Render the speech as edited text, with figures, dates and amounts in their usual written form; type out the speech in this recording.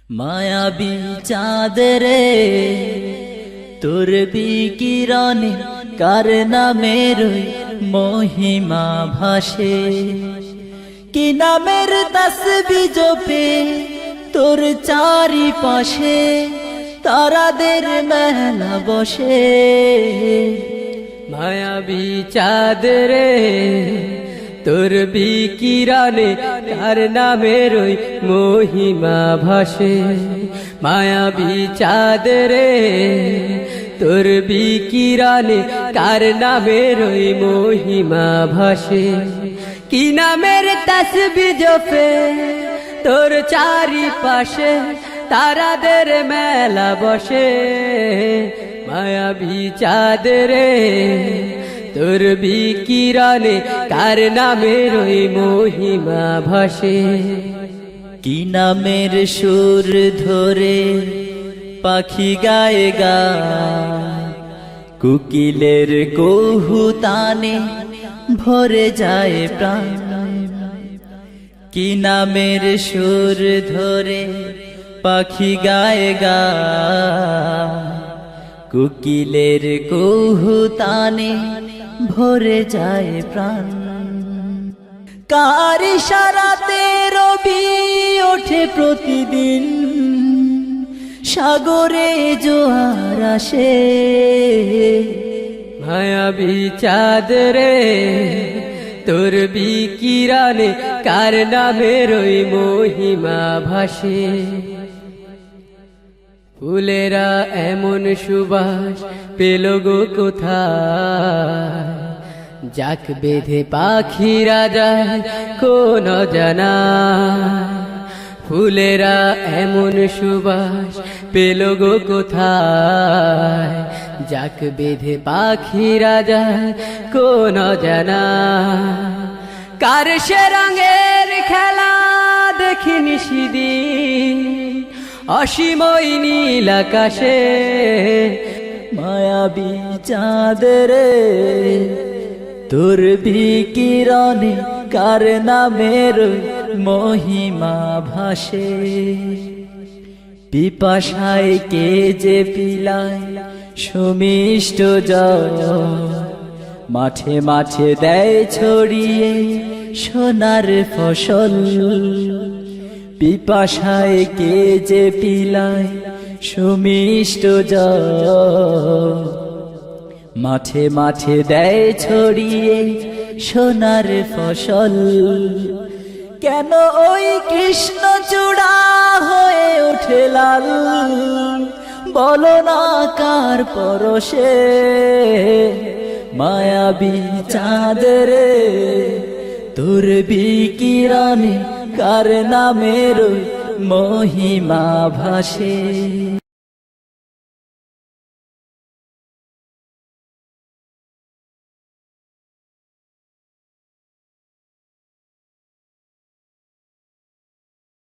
মায়াবী চাঁদ রে তোর বিকিরণে কার নামের মহিমা ভাসে, কি নামের তাসবিহ জপে তোর চারিপাশে তারাদের মেলা বসে। মায়াবী চাঁদ রে তোর বিকিরণে কার নামের মহিমা ভাসে। মায়াবী চাঁদ রে তোর বিকিরণে কার নামের মহিমা ভাসে, কি নামের তাসবিহ জপে তোর চারিপাশে তারাদের মেলা বসে। মায়াবী চাঁদ রে তোর বিকিরণে কার নামের মহিমা ভাসে, কি নামের সুর ধরে পাখি গায়ে গান, কুকিলের কৌহুতানে ভরে যায় প্রাণ। কি নামের সুর ধরে পাখি গায়ে গান, কুকিলের কৌহুতানে ভরে যায় প্রাণ। কার ইশারাতে রবি ওঠে প্রতিদিন, সাগরে জোয়ার আসে। মায়াবী চাঁদ রে তোর বিকিরণে কার নামের মহিমা ভাসে, ফুলেরা এমন সুবাস পেল গো কোথায়, যাক বেঁধে পাখিরা যায় কোন জানা। ফুলেরা এমন সুবাস পেল গো কোথায়, যাক বেঁধে পাখিরা যায় কোন জানা। কার সে রঙের খেলা দেখিনি সেদিন অসীম নীল আকাশে। মায়াবী চাঁদ রে তোর বিকিরণে কার নামের মহিমা ভাসে, পিপাসায় কে যে পিলায় সুমিষ্ট জল, মাঠে মাঠে দেয় ছড়িয়ে সোনার ফসল। পিপাসায় কে যে পিলায় সুমিষ্ট জল, মাঠে মাঠে দেয় ছড়িয়ে সোনার ফসল। কেন ওই কৃষ্ণ চূড়া হয়ে ওঠে লাল, বলো না কার পরশে। মায়াবী চাঁদ রে তোর বিকিরণে কার নামের মহিমা ভাসে।